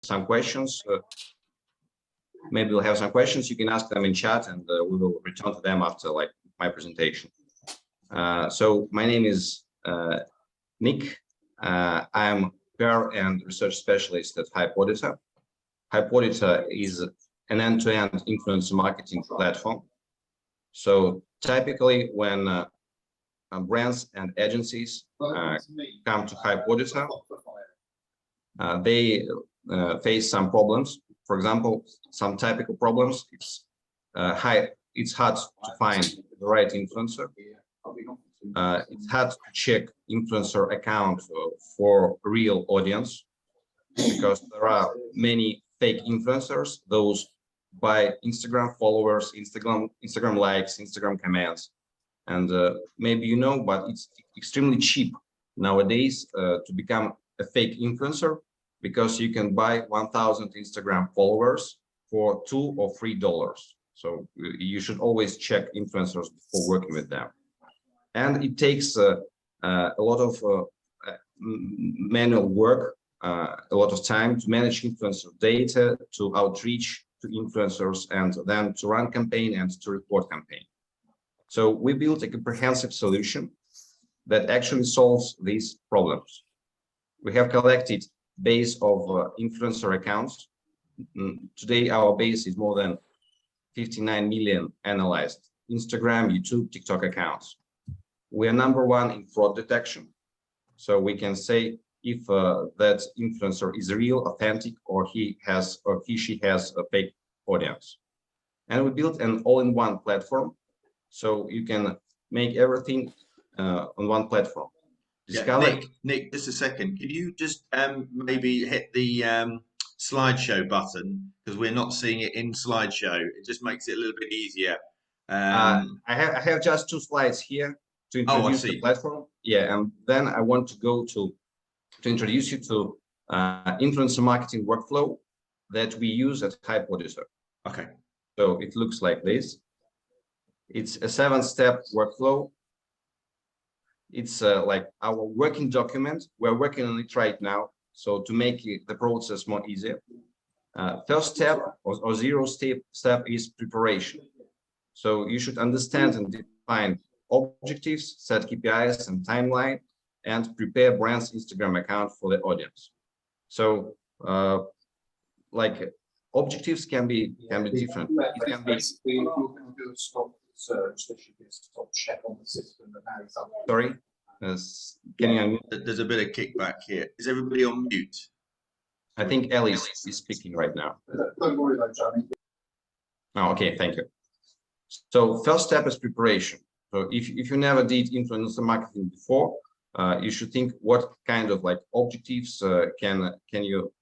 some questions. Maybe we'll have some questions. You can ask them in chat, and we will return to them after like my presentation. So my name is Nick. I'm PR and research specialist at Hype Auditor. Hype Auditor is an end-to-end influencer marketing platform. So typically when brands and agencies come to Hype Auditor, they face some problems. For example, some typical problems, it's hard to find the right influencer. It's hard to check influencer account for real audience, because there are many fake influencers, those buy Instagram followers, Instagram likes, Instagram comments. And maybe you know, but it's extremely cheap nowadays to become a fake influencer, because you can buy 1,000 Instagram followers for $2 or $3. So you should always check influencers before working with them. And it takes a lot of manual work, a lot of time to manage influencer data, to outreach to influencers, and then to run campaign and to report campaign. So we built a comprehensive solution that actually solves these problems. We have collected base of influencer accounts. Today, our base is more than 59 million analyzed Instagram, YouTube, TikTok accounts. We are #1 in fraud detection. So we can say if that influencer is real, authentic, or she has a fake audience. And we built an all-in-one platform, so you can make everything on one platform. Yeah, Nick, just a second. Could you just maybe hit the slideshow button, because we're not seeing it in slideshow. It just makes it a little bit easier. I have just 2 slides here to introduce the platform. Yeah, and then I want to go to introduce you to influencer marketing workflow that we use at Hype Auditor. Okay. So it looks like this. It's a 7-step workflow. It's like our working document. We're working on it right now, so to make the process more easier. First step or 0 step is preparation. So you should understand and define objectives, set KPIs and timeline, and prepare brand's Instagram account for the audience. So like objectives can be different. It can be stop search. There should be a stop check on the system. Sorry, can you unmute? There's a bit of kickback here. Is everybody on mute? I think Ellie is speaking right now. Don't worry about Johnny. Oh, okay, thank you. So first step is preparation. So if you never did influencer marketing before, you should think what kind of like objectives can you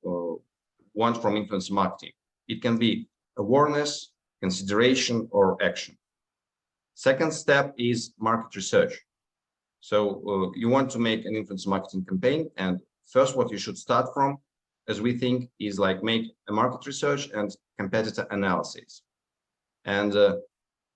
want from influencer marketing. It can be awareness, consideration, or action. Second step is market research. So you want to make an influencer marketing campaign, and first what you should start from, as we think, is like make a market research and competitor analysis. And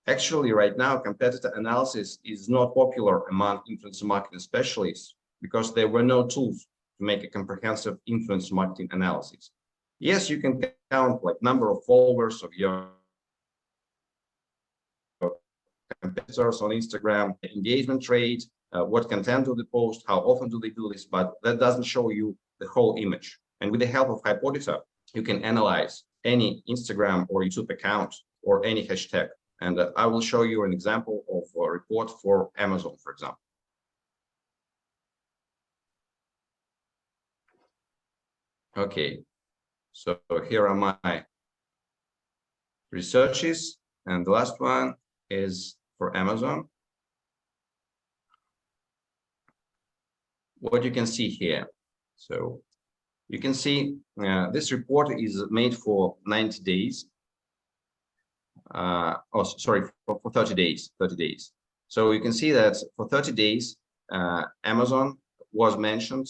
actually right now, competitor analysis is not popular among influencer marketing specialists because there were no tools to make a comprehensive influencer marketing analysis. Yes, you can count like number of followers of your competitors on Instagram, engagement rate, what content do they post, how often do they do this, but that doesn't show you the whole image. And with the help of Hype Auditor, you can analyze any Instagram or YouTube account or any hashtag. And I will show you an example of a report for Amazon, for example. Okay, so here are my researches, and the last one is for Amazon. What you can see here. So you can see this report is made for 90 days. Oh, sorry, for 30 days, 30 days. So you can see that for 30 days, Amazon was mentioned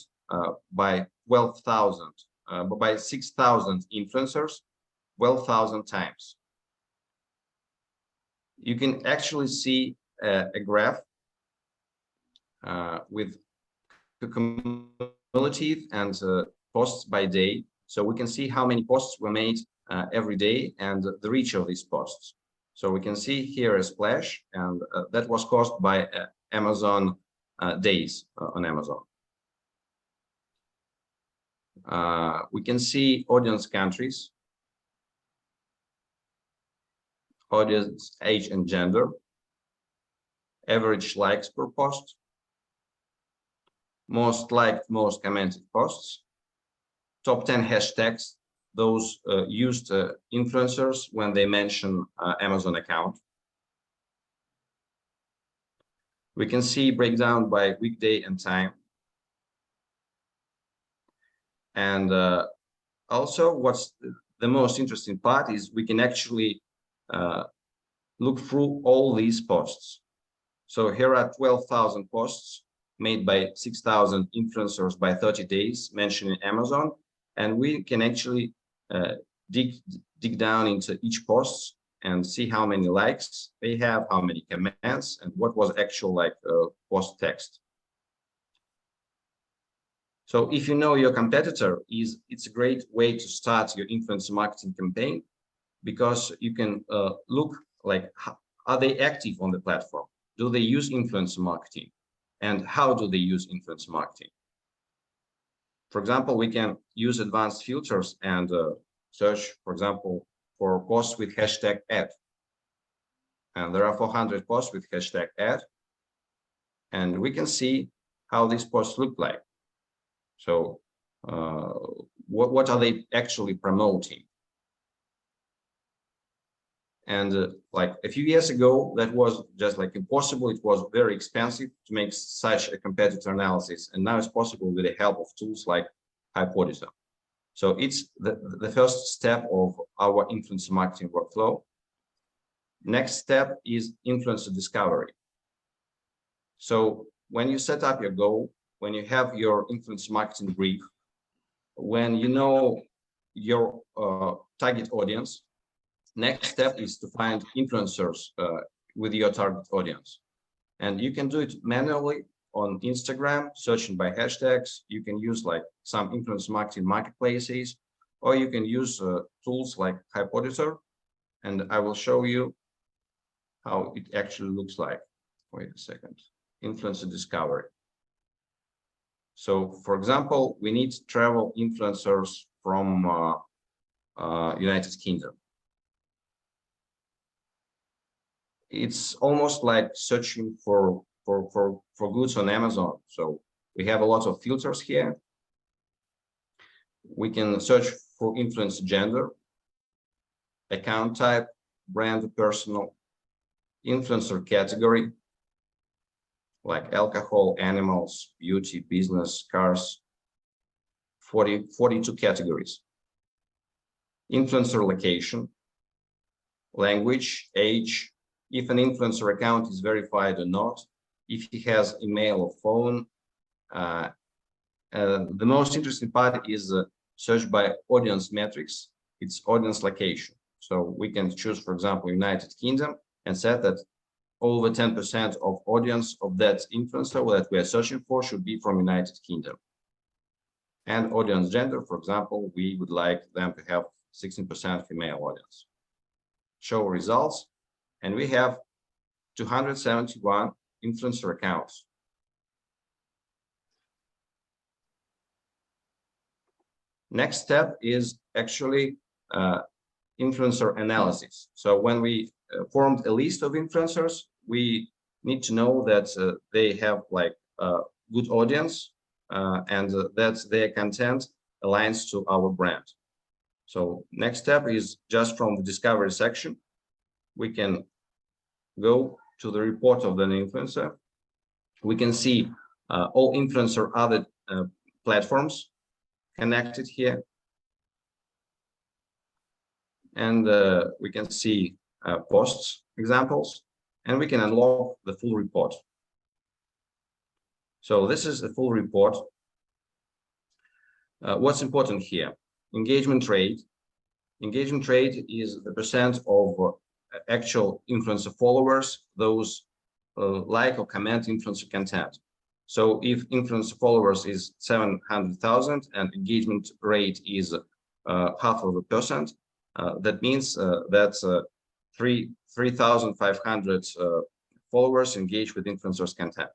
by 12,000, by 6,000 influencers, 12,000 times. You can actually see a graph with the cumulative and posts by day. So we can see how many posts were made every day and the reach of these posts. So we can see here a splash, and that was caused by Amazon days on Amazon. We can see audience countries, audience age and gender, average likes per post, most liked, most commented posts, top 10 hashtags, those used influencers when they mention Amazon account. We can see breakdown by weekday and time. And also what's the most interesting part is we can actually look through all these posts. So here are 12,000 posts made by 6,000 influencers by 30 days mentioning Amazon. And we can actually dig down into each post and see how many likes they have, how many comments, and what was actual like post text. So if you know your competitor, it's a great way to start your influencer marketing campaign, because you can look like, are they active on the platform? Do they use influencer marketing? And how do they use influencer marketing? For example, we can use advanced filters and search, for example, for posts with hashtag ad. And there are 400 posts with hashtag ad. And we can see how these posts look like. So what are they actually promoting? And like a few years ago, that was just like impossible. It was very expensive to make such a competitor analysis. And now it's possible with the help of tools like Hype Auditor. So it's the first step of our influencer marketing workflow. Next step is influencer discovery. So when you set up your goal, when you have your influencer marketing brief, when you know your target audience, next step is to find influencers with your target audience. And you can do it manually on Instagram, searching by hashtags. You can use like some influencer marketing marketplaces, or you can use tools like Hype Auditor. And I will show you how it actually looks like. Wait a second. Influencer discovery. So for example, we need travel influencers from United Kingdom. It's almost like searching for goods on Amazon. So we have a lot of filters here. We can search for influencer gender, account type, brand, personal, influencer category, like alcohol, animals, beauty, business, cars, 42 categories. Influencer location, language, age, if an influencer account is verified or not, if he has email or phone. The most interesting part is search by audience metrics. It's audience location. So we can choose, for example, United Kingdom and set that over 10% of audience of that influencer that we are searching for should be from United Kingdom. And audience gender, for example, we would like them to have 16% female audience. Show results, and we have 271 influencer accounts. Next step is actually influencer analysis. So when we formed a list of influencers, we need to know that they have like a good audience and that their content aligns to our brand. So next step is just from the discovery section, we can go to the report of the influencer. We can see all influencer other platforms connected here. And we can see posts examples, and we can unlock the full report. So this is the full report. What's important here? Engagement rate. Engagement rate is the percent of actual influencer followers, those like or comment influencer content. So if influencer followers is 700,000 and engagement rate is 0.5%. That means that 3,500 followers engage with influencers' content.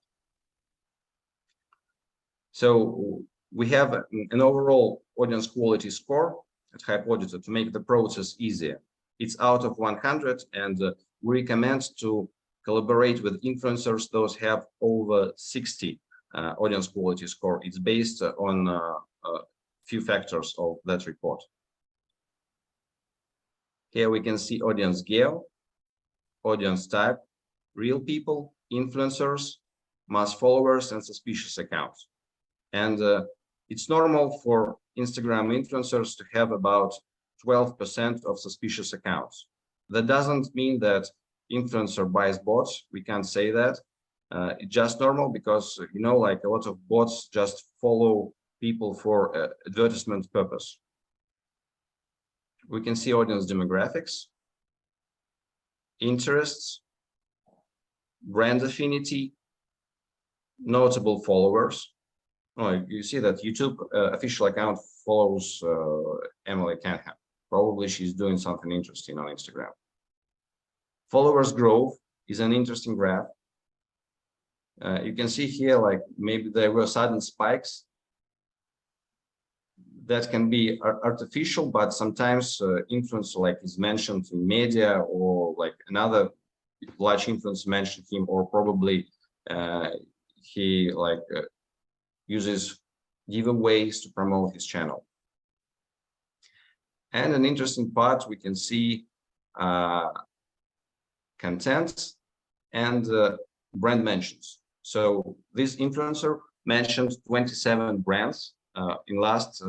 So we have an overall audience quality score at Hype Auditor to make the process easier. It's out of 100, and we recommend to collaborate with influencers those have over 60 audience quality score. It's based on a few factors of that report. Here we can see audience geo, audience type, real people, influencers, mass followers, and suspicious accounts. And it's normal for Instagram influencers to have about 12% of suspicious accounts. That doesn't mean that influencer buys bots. We can't say that. It's just normal because, you know, like a lot of bots just follow people for advertisement purpose. We can see audience demographics, interests, brand affinity, notable followers. Oh, you see that YouTube official account follows Emily Canham. Probably she's doing something interesting on Instagram. Followers growth is an interesting graph. You can see here, like maybe there were sudden spikes. That can be artificial, but sometimes influencer like is mentioned in media, or like another large influencer mentioned him, or probably he like uses giveaways to promote his channel. And an interesting part, we can see content and brand mentions. So this influencer mentioned 27 brands in last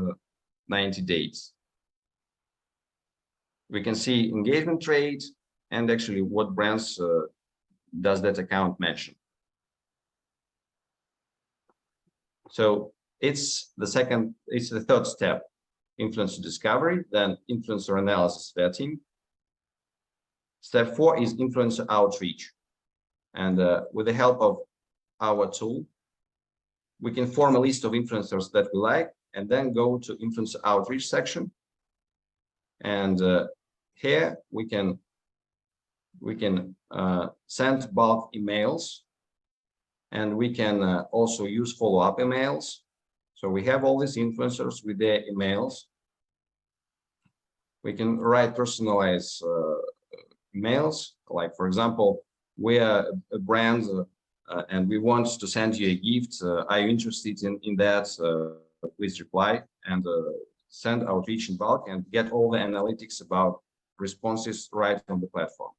90 days. We can see engagement rate and actually what brands does that account mention. So it's the third step, influencer discovery, then influencer analysis vetting. Step 4 is influencer outreach. And with the help of our tool, we can form a list of influencers that we like, and then go to influencer outreach section. And here we can send bulk emails, and we can also use follow-up emails. So we have all these influencers with their emails. We can write personalized emails, like for example, we are a brand and we want to send you a gift. Are you interested in that? Please reply, and send outreach in bulk and get all the analytics about responses right on the platform.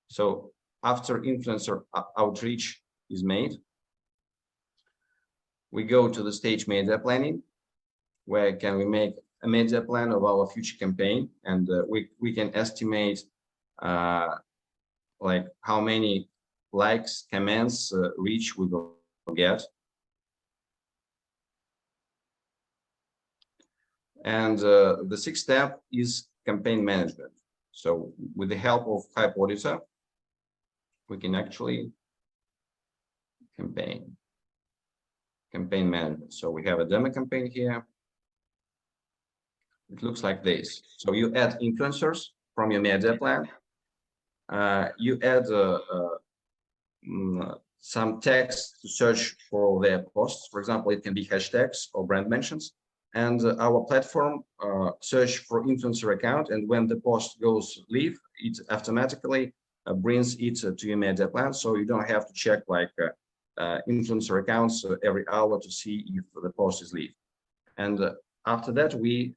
So after influencer outreach is made, we go to the stage media planning, where can we make a media plan of our future campaign, and we can estimate like how many likes, comments, reach we will get. And the sixth step is campaign management. So with the help of Hype Auditor, we can actually campaign management. So we have a demo campaign here. It looks like this. So you add influencers from your media plan. You add some text to search for their posts. For example, it can be hashtags or brand mentions. And our platform search for influencer account, and when the post goes live, it automatically brings it to your media plan, so you don't have to check like influencer accounts every hour to see if the post is live. And after that, we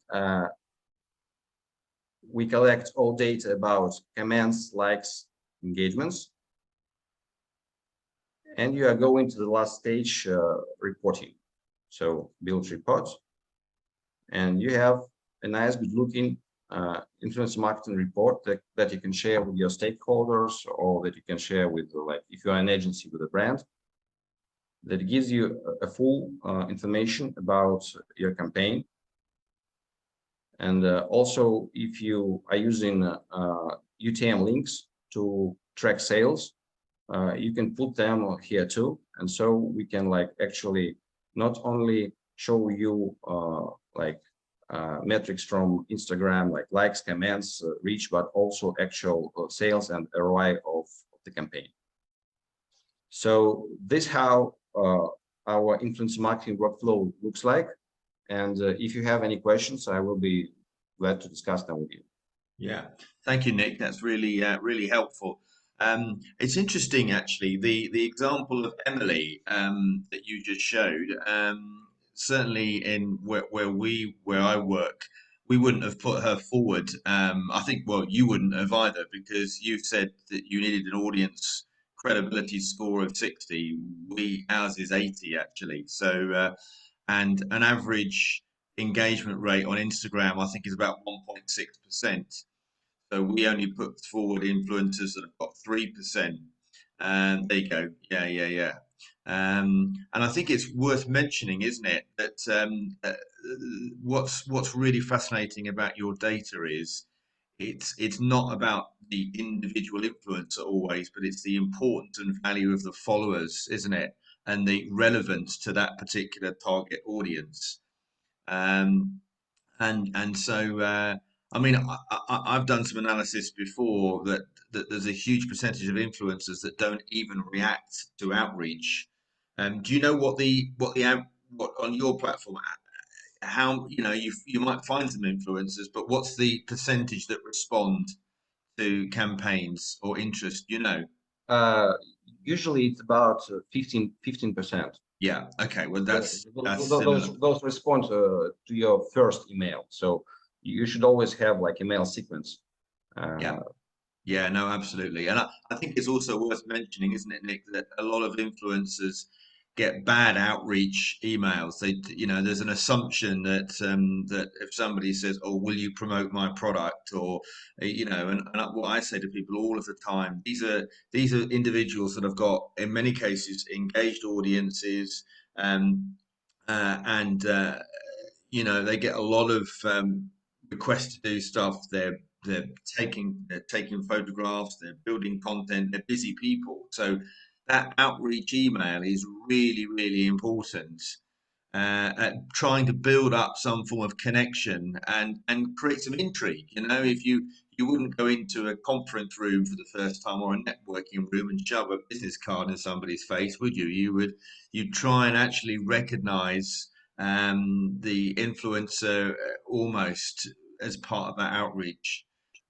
collect all data about comments, likes, engagements, and you are going to the last stage, reporting. So build report. And you have a nice, good-looking influencer marketing report that you can share with your stakeholders, or that you can share with, like, if you are an agency with a brand, that gives you a full information about your campaign. And also, if you are using UTM links to track sales, you can put them here too. And so we can like actually not only show you like metrics from Instagram, like likes, comments, reach, but also actual sales and ROI of the campaign. So this is how our influencer marketing workflow looks like. And if you have any questions, I will be glad to discuss them with you. Yeah, thank you, Nick. That's really really helpful. It's interesting, actually, the example of Emily that you just showed. Certainly, in where I work, we wouldn't have put her forward. I think, well, you wouldn't have either, because you said that you needed an audience credibility score of 60. Ours is 80 actually. So, and an average engagement rate on Instagram, I think, is about 1.6%. So we only put forward influencers that have got 3%. And there you go. Yeah. And I think it's worth mentioning, isn't it, that what's really fascinating about your data is it's not about the individual influencer always, but it's the importance and value of the followers, isn't it? And the relevance to that particular target audience. And so I mean, I've done some analysis before that there's a huge percentage of influencers that don't even react to outreach. Do you know what on your platform, how, you might find some influencers, but what's the percentage that respond to campaigns or interest? Uh, Usually it's about 15%. Yeah. Okay. Well, Those, that's similar. those respond to your first email. So you should always have like email sequence. Yeah. Yeah, no, absolutely. And I think it's also worth mentioning, isn't it, Nick, that a lot of influencers get bad outreach emails. There's an assumption that if somebody says, "Oh, will you promote my product?" or and what I say to people all of the time, these are individuals that have got, in many cases, engaged audiences, and they get a lot of requests to do stuff. They're taking photographs, they're building content, they're busy people. So that outreach email is really, really important at trying to build up some form of connection and create some intrigue. If you wouldn't go into a conference room for the first time or a networking room and shove a business card in somebody's face, would you? You'd try and actually recognize the influencer almost as part of that outreach.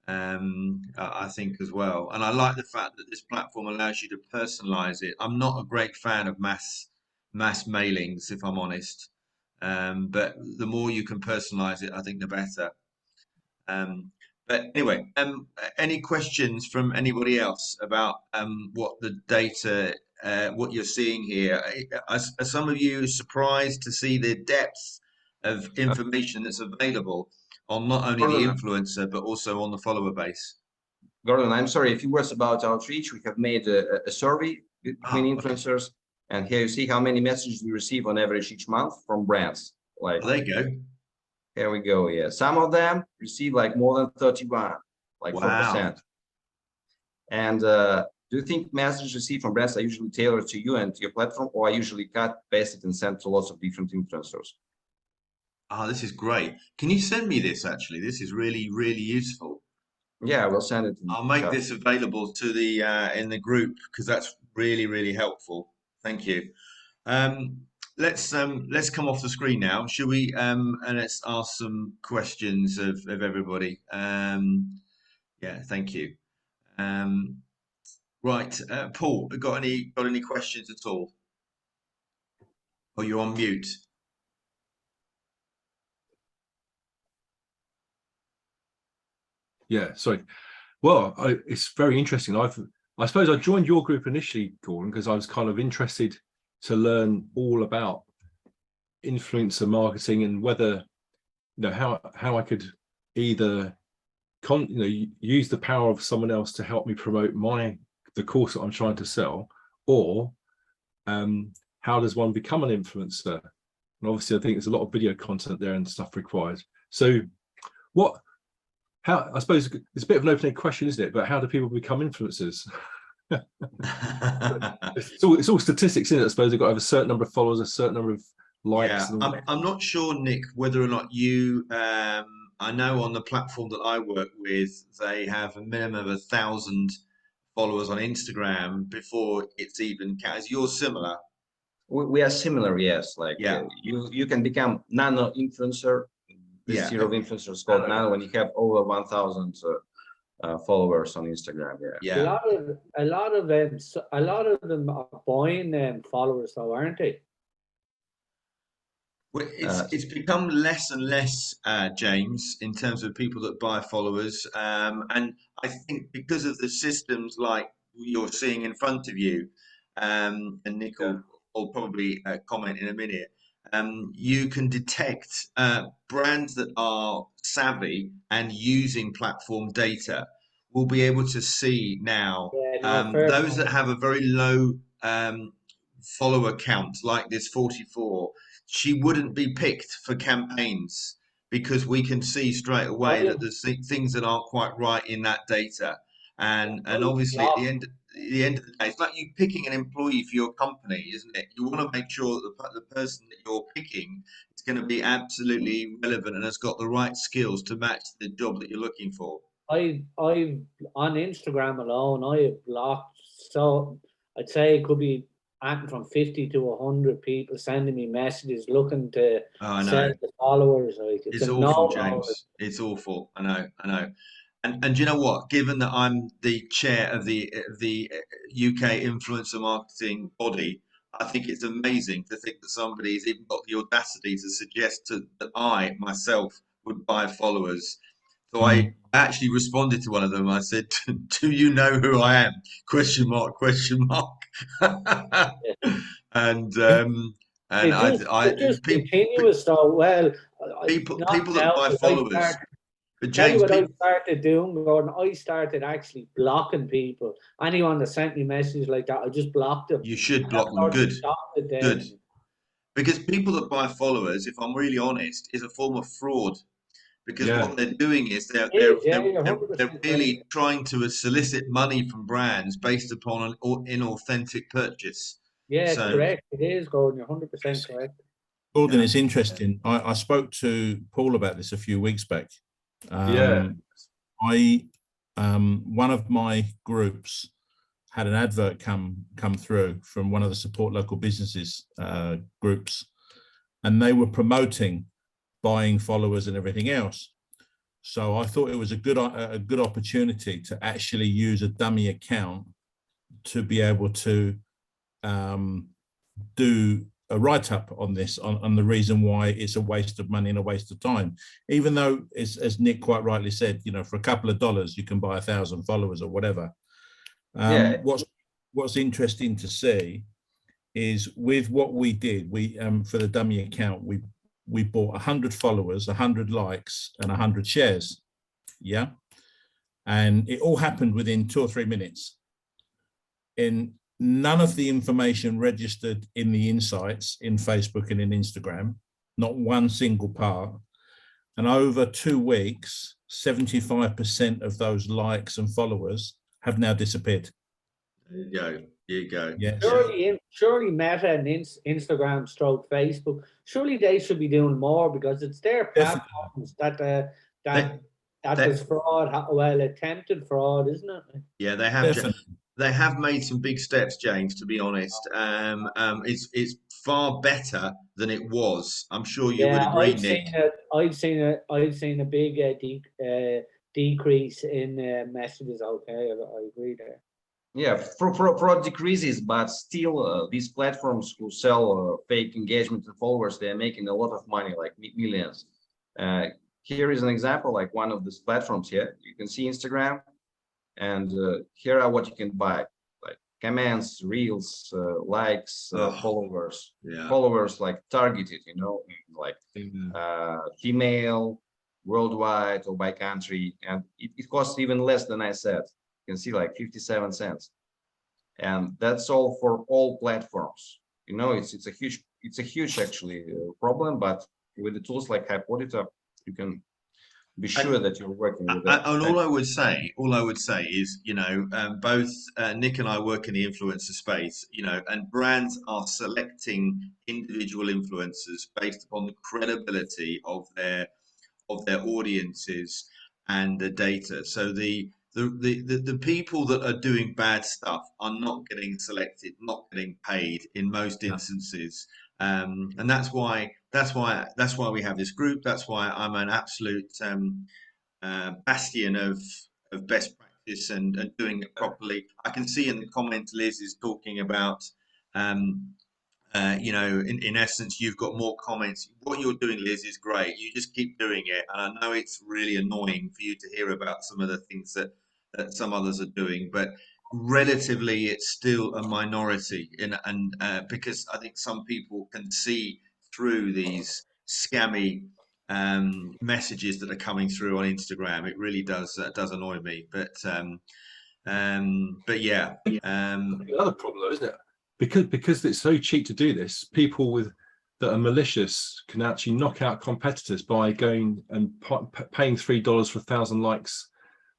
I think as well. And I like the fact that this platform allows you to personalize it. I'm not a great fan of mass mailings, if I'm honest. But the more you can personalize it, I think the better. But anyway, any questions from anybody else about what the data, what you're seeing here? Are some of you surprised to see the depth of information that's available on not only the influencer, but also on the follower base? Gordon, I'm sorry, a few words about outreach. We have made a survey between influencers, and here you see how many messages we receive on average each month from brands. Like, there you go. Here we go. Yeah, some of them receive like more than 31, like 4%. And do you think messages received from brands are usually tailored to you and to your platform, or are usually cut, pasted, and sent to lots of different influencers? This is great. Can you send me this, actually? This is really, really useful. Yeah, we'll send it. I'll make this available to the in the group, because that's really, really helpful. Thank you. Let's come off the screen now, shall we? And let's ask some questions of everybody. Yeah, thank you. Right, Paul, got any questions at all? Oh, you're on mute. Yeah, sorry. Well, it's very interesting. I suppose I joined your group initially, Gordon, because I was kind of interested to learn all about influencer marketing and whether, how I could either use the power of someone else to help me promote the course that I'm trying to sell, or how does one become an influencer? And obviously, I think there's a lot of video content there and stuff required. So, I suppose it's a bit of an open-ended question, isn't it? But how do people become influencers? It's all statistics, isn't it? I suppose they've got to have a certain number of followers, a certain number of likes. Yeah, And all that. I'm not sure, Nick, whether or not you. I know on the platform that I work with, they have a minimum of 1,000 followers on Instagram before it's even counts. You're similar. We are similar, yes. Like Yeah, you can become nano influencer. This yeah, tier of influencers called nano when you have over 1,000 followers on Instagram. Yeah. yeah. A lot of them are buying followers, though, aren't they? Well, Uh, it's become less and less, James, in terms of people that buy followers, and I think because of the systems like you're seeing in front of you, and Nick yeah. will probably comment in a minute. You can detect brands that are savvy and using platform data. Will be able to see now Yeah, no, fair those point. that have a very low follower count, like this 44. She wouldn't be picked for campaigns because we can see straight away that there's things that aren't quite right in that data. And obviously at the end of the day, it's like you picking an employee for your company, isn't it? You want to make sure that the person that you're picking is going to be absolutely relevant and has got the right skills to match the job that you're looking for. I on Instagram alone, I have blocked, so I'd say it could be acting from 50 to 100 people sending me messages looking to Oh, I sell know. the followers. Like, it's It's a awful, no-no. James. It's awful. I know. I know. And you know what? Given that I'm the chair of the UK influencer marketing body, I think it's amazing to think that somebody's even got the audacity to suggest that I myself would buy followers. So I actually responded to one of them. I said, "Do you know who I am?" Question mark. Question mark. and um, and It's just people continuous, though. Well, not people that now, buy but I followers. started. But Tell you James, what I people. started doing, Gordon. I started actually blocking people. Anyone that sent me messages like that, I just blocked them. You should And that block them. sort of Good, stopped it good. then. Because people that buy followers, if I'm really honest, is a form of fraud. Because Yeah, what they're doing is Yeah, you're they're 100% correct. really trying to solicit money from brands based upon an inauthentic purchase. Yeah, So correct. It is, Gordon. You're 100% correct. Gordon, yeah, it's interesting. I spoke to Paul about this a few weeks back. yeah, I one of my groups had an advert come through from one of the support local businesses groups, and they were promoting buying followers and everything else. So I thought it was a good opportunity to actually use a dummy account to be able to do a write-up on this, on the reason why it's a waste of money and a waste of time. Even though, as Nick quite rightly said, you know, for a couple of dollars you can buy 1,000 followers or whatever. Yeah. What's interesting to see is with what we did, we for the dummy account, we bought 100 followers, 100 likes, and 100 shares. Yeah, and it all happened within 2 or 3 minutes. In none of the information registered in the insights in Facebook and in Instagram, not one single part. And over 2 weeks, 75% of those likes and followers have now disappeared. there you go. There you go. Yes. Surely Meta and Instagram stroke Facebook, surely they should be doing more because it's their platforms that there's fraud, well, attempted fraud, isn't it? Yeah, they have. They have made some big steps, James. To be honest, it's far better than it was. I'm sure you would Yeah, agree, Nick. I've seen a big decrease in messages. Okay, I agree there. Yeah, fraud decreases, but still, these platforms who sell fake engagement and followers, they're making a lot of money, like millions. Here is an example, like one of these platforms here. You can see Instagram, and here are what you can buy, like comments, reels, likes, followers. Yeah. Followers like targeted, you know, like female, worldwide, or by country, and it costs even less than I said. You can see like 57 cents, and that's all for all platforms. You know, it's a huge actually problem, but with the tools like Hype Auditor, you can be sure that you're working with that. And all I would say is, you know, both Nick and I work in the influencer space, you know, and brands are selecting individual influencers based upon the credibility of their audiences and the data. So the people that are doing bad stuff are not getting selected, not getting paid in most instances. And that's why we have this group. That's why I'm an absolute bastion of best practice and doing it properly. I can see in the comments Liz is talking about you know, in essence, you've got more comments. What you're doing, Liz, is great. You just keep doing it. And I know it's really annoying for you to hear about some of the things that some others are doing, but relatively, it's still a minority. And because I think some people can see through these scammy messages that are coming through on Instagram. It really does annoy me. But yeah. Another problem, though, isn't it? Because it's so cheap to do this, people that are malicious can actually knock out competitors by going and paying $3 for 1,000 likes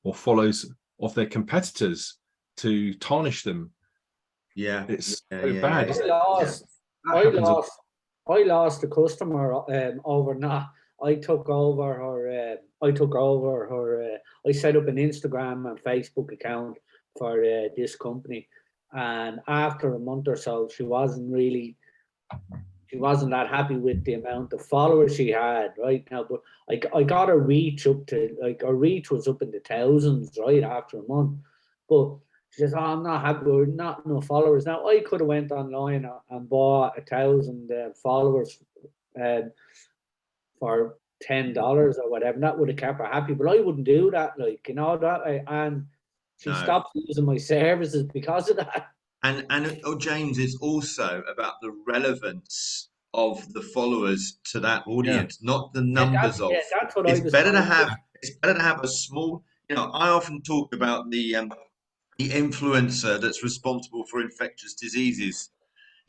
or follows of their competitors to tarnish them. Yeah, it's so bad. I lost a customer over not. I took over her. I set up an Instagram and Facebook account for this company. And after a month or so, she wasn't that happy with the amount of followers she had right now. But I got her reach up to, like, her reach was up in the thousands right after a month. But she says, "Oh, I'm not happy. We're not enough followers." Now I could have went online and bought 1,000 followers for $10 or whatever. That would have kept her happy. But I wouldn't do that, like, you know, that way. And she stopped using my services because of that. And James, it's also about the relevance of the followers to that audience, not the numbers of. That's what it's I was better to have. It's better to have a small. You know, I often talk about the influencer that's responsible for infectious diseases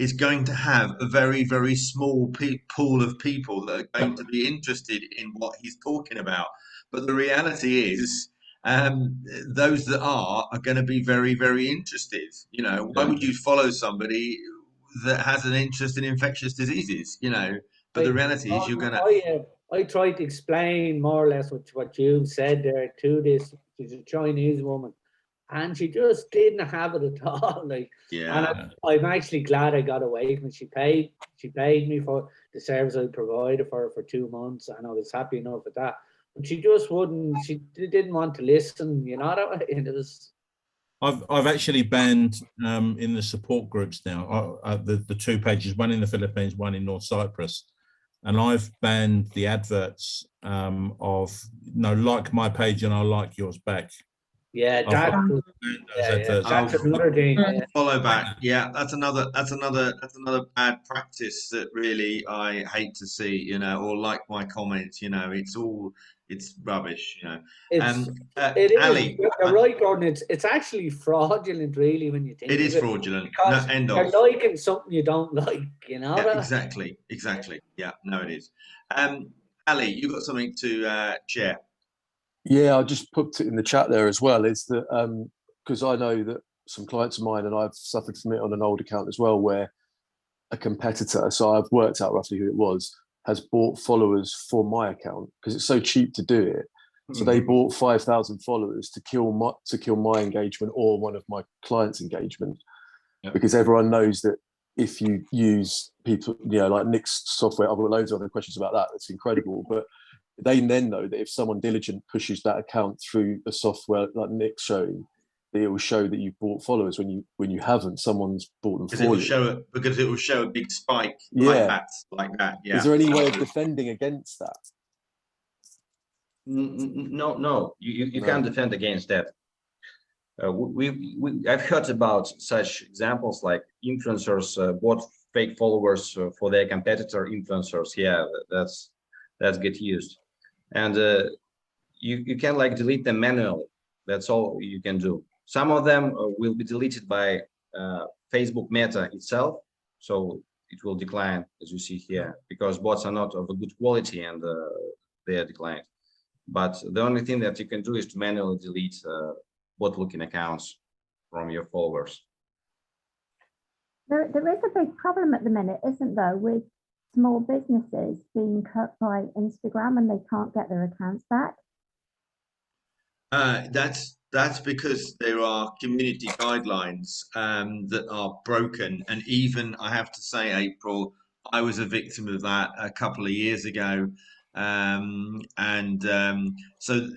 is going to have a very, very small pool of people that are going to be interested in what he's talking about. But the reality is, those that are going to be very, very interested. You know, why would you follow somebody that has an interest in infectious diseases? You know, but the reality is you're going to. I tried to explain more or less what you said there to this. She's a Chinese woman. And she just didn't have it at all. Like, yeah. And I'm actually glad I got away from it. She paid me for the service I provided for her for 2 months, and I was happy enough with that. But she just wouldn't. She didn't want to listen. You know that way. And it was. I've actually banned in the support groups now. The 2 pages, one in the Philippines, one in North Cyprus, and I've banned the adverts of like my page and I'll like yours back. Yeah, that's another thing. Follow back. Yeah, that's another bad practice that really I hate to see. You know, or like my comments. You know, it's rubbish. You know, it is. Ali, you're right, Gordon. It's actually fraudulent, really, when you think it is of fraudulent. Because you're liking something you don't like. You know that? Exactly. Yeah, no, it is. Ali, you got something to share? Yeah, I just put it in the chat there as well. Is that because I know that some clients of mine, and I've suffered from it on an old account as well, where a competitor, so I've worked out roughly who it was, has bought followers for my account because it's so cheap to do it. So they bought 5,000 followers to kill my engagement or one of my clients' engagement, because everyone knows that if you use people, you know, like Nick's software, I've got loads of other questions about that. It's incredible, but they then know that if someone diligent pushes that account through a software like Nick's showing, that it will show that you've bought followers when you haven't. Someone's bought them for you. Because it will show a big spike like that. Yeah. Is there any way of defending against that? No. You can't defend against that. I've heard about such examples like influencers bought fake followers for their competitor influencers. Yeah, that's get used. And you can like delete them manually. That's all you can do. Some of them will be deleted by Facebook Meta itself, so it will decline, as you see here, because bots are not of a good quality and they are declined. but the only thing that you can do is to manually delete bot-looking accounts from your followers. There is a big problem at the minute, isn't there, with small businesses being cut by Instagram and they can't get their accounts back? That's because there are community guidelines that are broken, and even I have to say, April, I was a victim of that a couple of years ago. So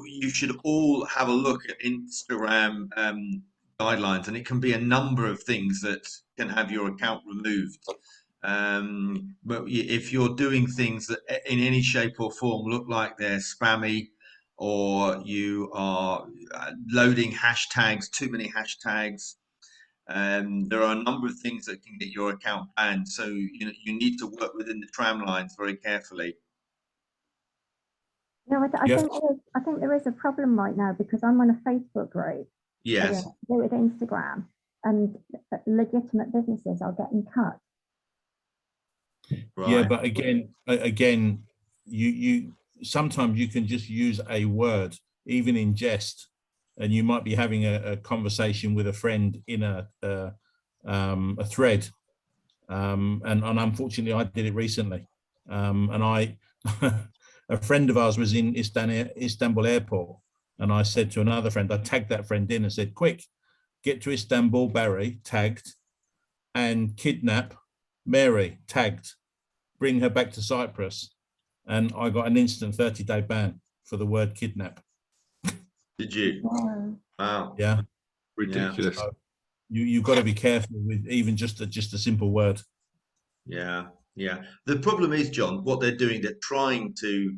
you should all have a look at Instagram guidelines, and it can be a number of things that can have your account removed. But if you're doing things that in any shape or form look like they're spammy, or you are loading hashtags, too many hashtags, there are a number of things that can get your account banned. So you need to work within the tram lines very carefully. No, I think there is a problem right now, because I'm on a Facebook group. Yes. With Instagram, and legitimate businesses are getting cut. Right. Yeah, but again, you sometimes you can just use a word, even in jest, and you might be having a conversation with a friend in a thread, and unfortunately I did it recently, and I a friend of ours was in Istanbul airport, and I said to another friend, I tagged that friend in and said, quick, get to Istanbul, Barry, tagged, and kidnap Mary, tagged, bring her back to Cyprus. And I got an instant 30-day ban for the word kidnap. Did you? Yeah. Wow. Yeah. Ridiculous. So you've got to be careful with even just a simple word. Yeah. The problem is, John, what they're doing, they're trying to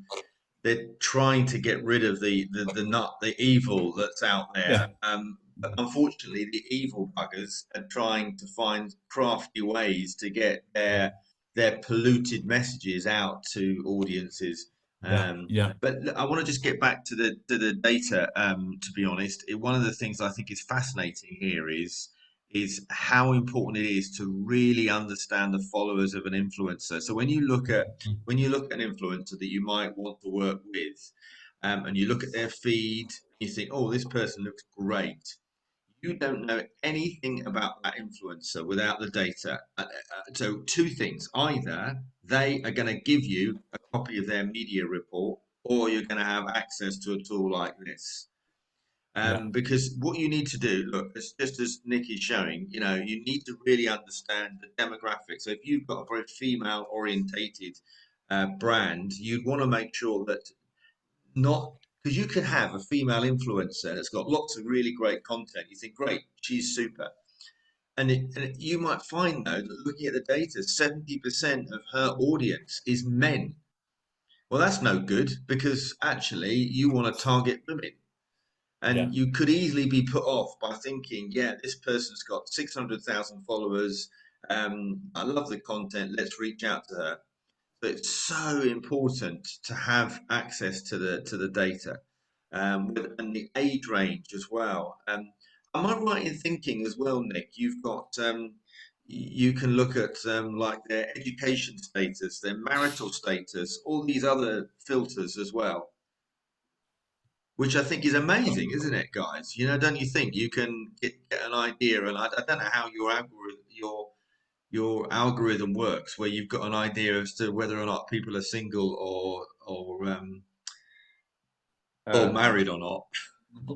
get rid of the evil that's out there. Yeah. But unfortunately, the evil buggers are trying to find crafty ways to get their polluted messages out to audiences. Yeah. But I want to just get back to the data. To be honest, one of the things I think is fascinating here is how important it is to really understand the followers of an influencer. So when you look at an influencer that you might want to work with, and you look at their feed, you think, oh, this person looks great. You don't know anything about that influencer without the data. So two things: either they are going to give you a copy of their media report, or you're going to have access to a tool like this. Because what you need to do, look, just as Nick is showing, you need to really understand the demographics. So if you've got a very female orientated brand, you'd want to make sure that because you could have a female influencer that's got lots of really great content. You think, great, she's super. And you might find, though, that looking at the data, 70% of her audience is men. Well, that's no good, because actually you want to target women. And you could easily be put off by thinking, yeah, this person's got 600,000 followers. I love the content. Let's reach out to her. But it's so important to have access to the data, and the age range as well. Am I right in thinking as well, Nick? You've got you can look at like their education status, their marital status, all these other filters as well, which I think is amazing, isn't it, guys? Don't you think you can get an idea? And I don't know how your algorithm works, where you've got an idea as to whether or not people are single or married or not.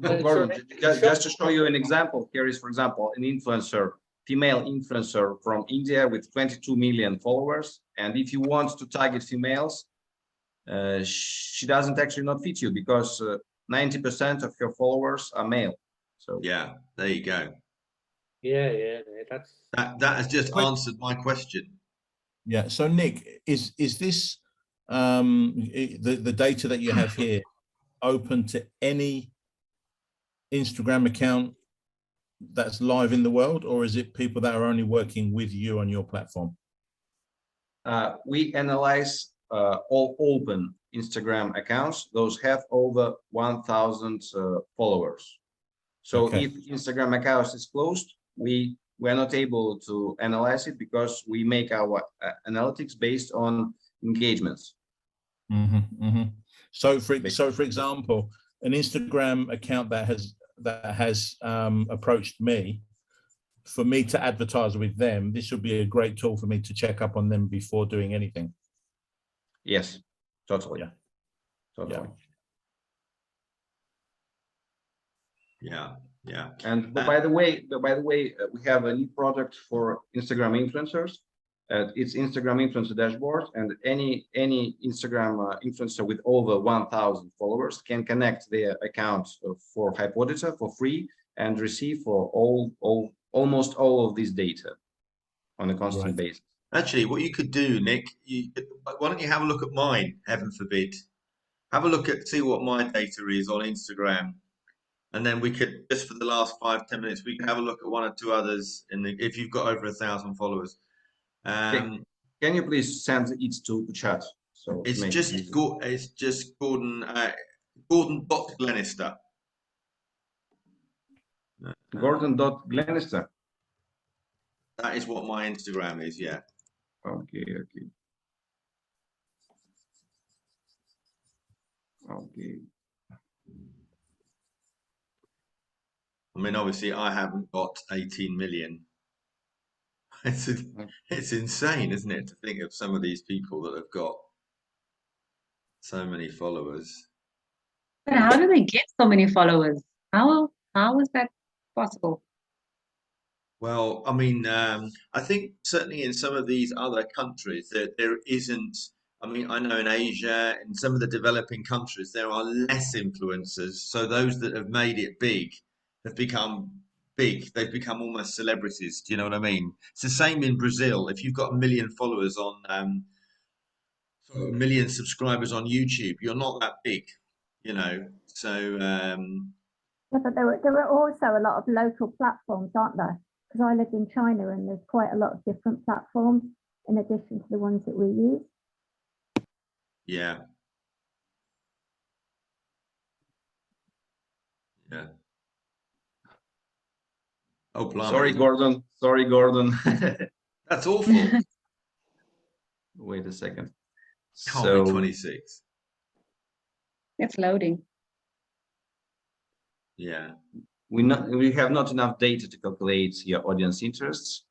Gordon, just to show you an example, here is, for example, an influencer, female influencer from India with 22 million followers. And if you want to target females, she doesn't actually not fit you, because 90% of her followers are male. So yeah, there you go. Yeah, That has just answered my question. Yeah. So Nick, is this the data that you have here open to any Instagram account that's live in the world, or is it people that are only working with you on your platform? we analyze all open Instagram accounts. Those have over 1,000 followers. So if Instagram account is closed, we're not able to analyze it, because we make our analytics based on engagements. So for example, an Instagram account that has approached me, for me to advertise with them, this would be a great tool for me to check up on them before doing anything. Yes, totally. Yeah. Totally. Yeah, yeah. And by the way, we have a new product for Instagram influencers. It's Instagram influencer dashboard, and any Instagram influencer with over 1,000 followers can connect their account for Hype Auditor for free and receive for almost all of this data on a constant basis. Actually, what you could do, Nick, why don't you have a look at mine? Heaven forbid. Have a look at see what my data is on Instagram, and then we could just for the last 5-10 minutes we can have a look at one or two others. If you've got over 1,000 followers. Can you please send it to chat? So it's just Gordon Glenister. Gordon.Glenister. That is what my Instagram is. Yeah. Okay. I mean, obviously, I haven't got 18 million. It's insane, isn't it, to think of some of these people that have got so many followers. But how do they get so many followers? How is that possible? Well, I mean, I think certainly in some of these other countries there isn't. I mean, I know in Asia, in some of the developing countries, there are less influencers. So those that have made it big have become big. They've become almost celebrities. Do you know what I mean? It's the same in Brazil. If you've got 1 million followers on, 1 million subscribers on YouTube, you're not that big, you know. So. Yeah, but there are also a lot of local platforms, aren't there? Because I live in China and there's quite a lot of different platforms in addition to the ones that we use. Yeah. Yeah. Oh, blimey. Sorry, Gordon. That's awful. Wait a second. Can't be 26. It's loading. Yeah. We have not enough data to calculate your audience interests.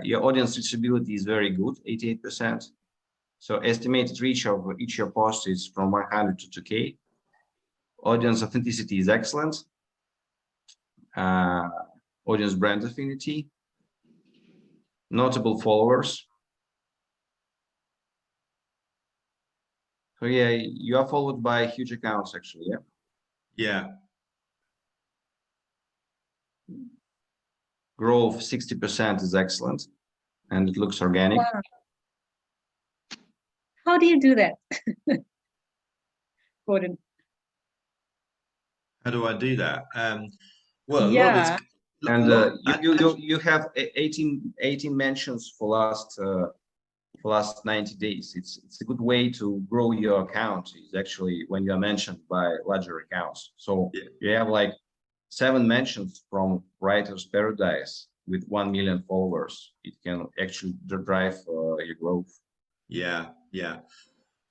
Your audience reachability is very good, 88%. So estimated reach of each your post is from 100 to 2K. Audience authenticity is excellent. Audience brand affinity. Notable followers. So yeah, you are followed by huge accounts actually, yeah? Yeah. Growth 60% is excellent, and it looks organic. Wow. How do you do that, Gordon? How do I do that? Well, Yeah. You have 18 mentions for last 90 days. It's a good way to grow your account. Is actually when you are mentioned by larger accounts. So you have like 7 mentions from Writer's Paradise with 1 million followers. It can actually drive your growth. Yeah.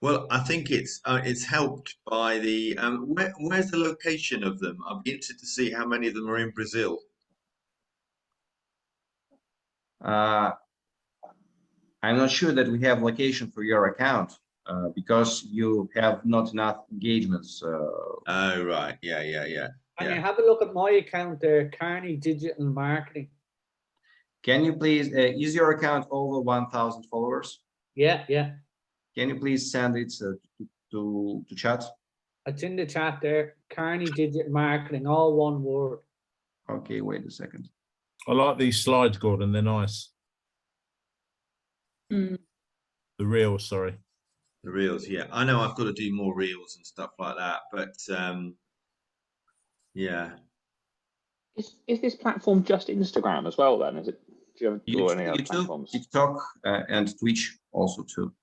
Well, I think it's helped by the where's the location of them? I'd be interested to see how many of them are in Brazil. I'm not sure that we have location for your account because you have not enough engagements. Oh, right. Yeah. And you have a look at my account there, Carney Digital Marketing. Can you please, is your account over 1,000 followers? Yeah. Can you please send it to chat? It's in the chat there, Carney Digital Marketing, all one word. Okay, wait a second. I like these slides, Gordon. They're nice. Mm. The reels, sorry. The reels, yeah. I know I've got to do more reels and stuff like that, but yeah. Is this platform just Instagram as well then? Is it? Do you have YouTube, any other platforms? TikTok, and Twitch also too.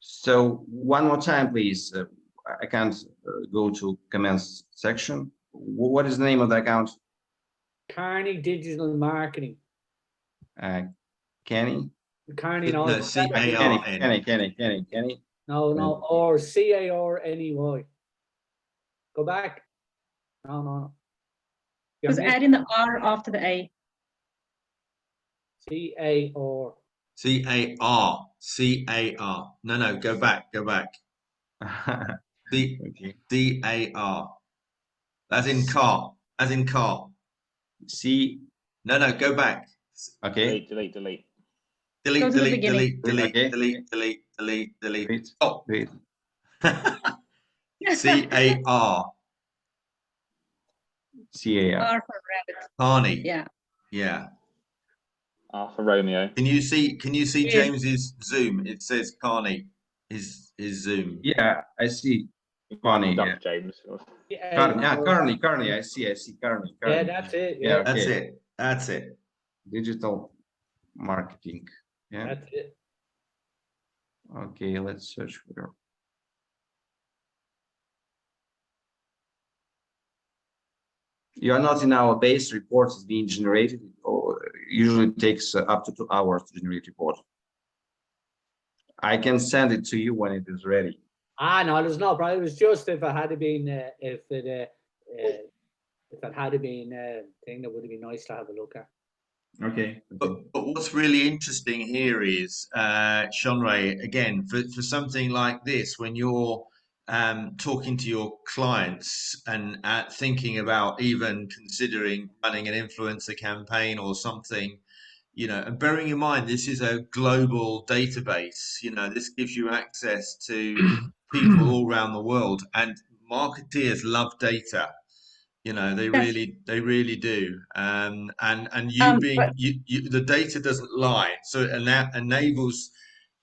So one more time, please. I can't go to comments section. What is the name of the account? Carney Digital Marketing. Kenny? Carney, No, C-A-R-N. Kenny. No, or CARNEY. Go back. No. Just add in the R after the A. CAR. C-A-R. No, go back. Okay. C-A-R. As in car. C. No, go back. Okay. Delete. Go to the beginning. Delete. Stop. Wait. C-A-R. CAR. R for rabbit. Carney. Yeah. R for Romeo. Can you see Yes. James's Zoom? It says Carney. His Zoom. Yeah, I see. Carney. Duck, Yeah. James. Carney. I see. Carney. Yeah, that's it. Yeah, Yeah, okay. That's it. Digital marketing. Yeah. that's it. Okay, let's search for. You are not in our base. Reports is being generated. Usually takes up to 2 hours to generate report. I can send it to you when it is ready. No, there's no problem. It was just if it had been thing that would have been nice to have a look at. Okay. But what's really interesting here is, Sean-Ray, again, for something like this, when you're talking to your clients and thinking about even considering running an influencer campaign or something, and bearing in mind this is a global database, this gives you access to people all around the world, and marketeers love data. They really do. And you being the data doesn't lie, so that enables,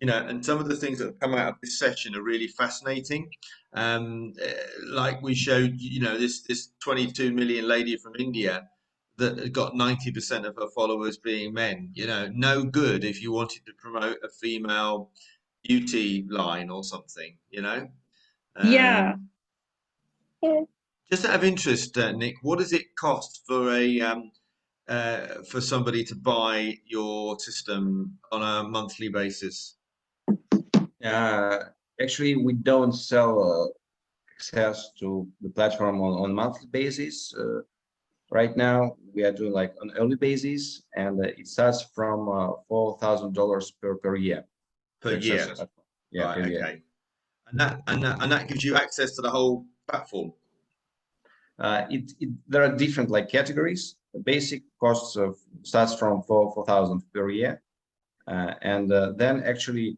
and some of the things that have come out of this session are really fascinating. Like we showed, this 22 million lady from India that got 90% of her followers being men. No good if you wanted to promote a female beauty line or something. Yeah. Just out of interest, Nick, what does it cost for somebody to buy your system on a monthly basis? Actually, we don't sell access to the platform on monthly basis. Right now, we are doing like on early basis, and it starts from $4,000 per year. Per year. Yeah, right, per okay. year. And that gives you access to the whole platform. There are different like categories. The basic costs starts from 4,000 per year, and then actually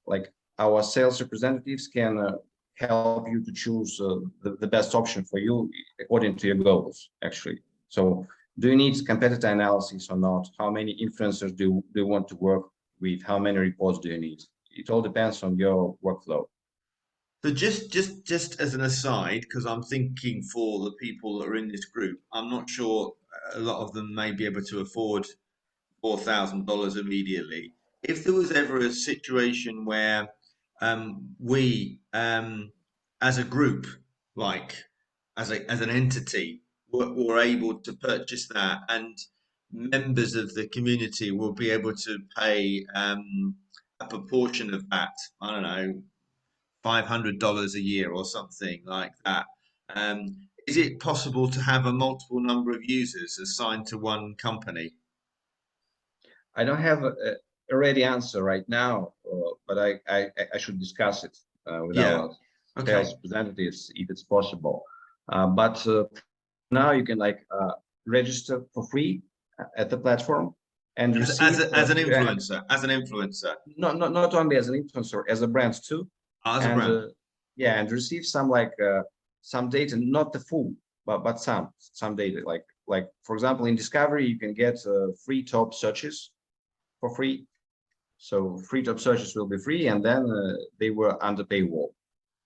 like our sales representatives can help you to choose the best option for you according to your goals. Actually, so do you need competitor analysis or not? How many influencers do you want to work with? How many reports do you need? It all depends on your workflow. So just as an aside, because I'm thinking for the people that are in this group, I'm not sure a lot of them may be able to afford $4,000 immediately. If there was ever a situation where we, as a group, like as an entity, were able to purchase that, and members of the community will be able to pay a proportion of that, I don't know, $500 a year or something like that. Is it possible to have a multiple number of users assigned to one company? I don't have a ready answer right now, but I should discuss it with our sales representatives if it's possible. But now you can like register for free at the platform and receive as an influencer. Not only as an influencer, as a brand too. As a brand. Yeah, and receive some like some data, not the full, but some data. Like for example, in Discovery, you can get free top searches for free. So free top searches will be free, and then they were under paywall.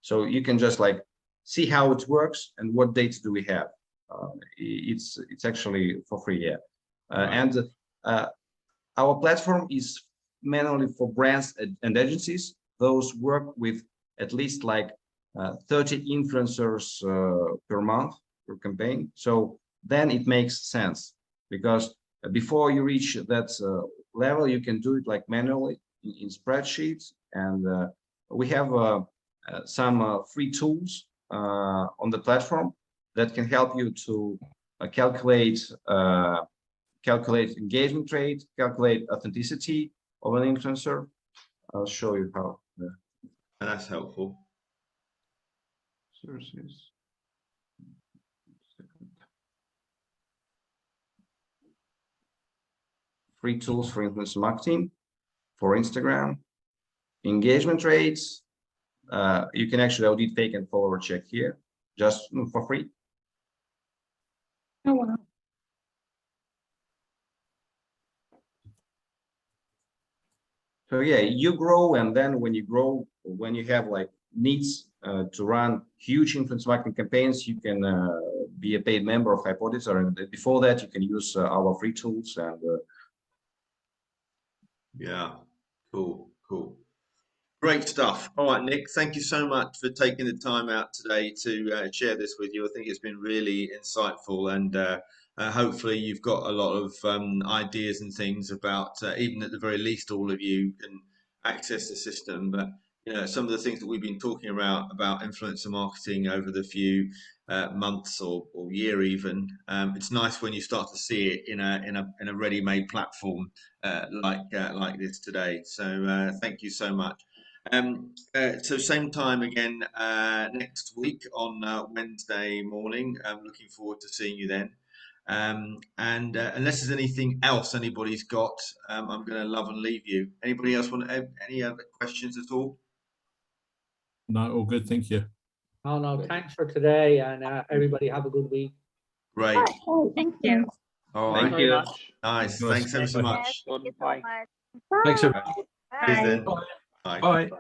So you can just like see how it works and what data do we have. It's actually for free, yeah. And our platform is mainly for brands and agencies. Those work with at least like 30 influencers per month per campaign. So then it makes sense, because before you reach that level, you can do it like manually in spreadsheets, and we have some free tools on the platform that can help you to calculate engagement rate, calculate authenticity of an influencer. I'll show you how. And that's helpful. Sources. Free tools for influencer marketing, for Instagram, engagement rates. You can actually audit fake and follower check here, just for free. Oh, wow. So yeah, you grow, and then when you grow, when you have like needs to run huge influence marketing campaigns, you can be a paid member of Hype Auditor, and before that, you can use our free tools. And yeah, cool. Great stuff. All right, Nick, thank you so much for taking the time out today to share this with you. I think it's been really insightful, and hopefully you've got a lot of ideas and things about, even at the very least, all of you can access the system. But you know, some of the things that we've been talking about influencer marketing over the few months or year even, it's nice when you start to see it in a ready-made platform like this today. So thank you so much. So same time again next week on Wednesday morning. I'm looking forward to seeing you then. And unless there's anything else anybody's got, I'm going to love and leave you. Anybody else want any other questions at all? No, all good. Thank you. Oh, no, thanks for today, and everybody have a good week. Great. Oh, thank you. All Thank right. you. Very much. Nice. Nice. Thanks ever so much. Bye. Bye. Thanks, everyone. Cheers then. Bye. Bye. Bye.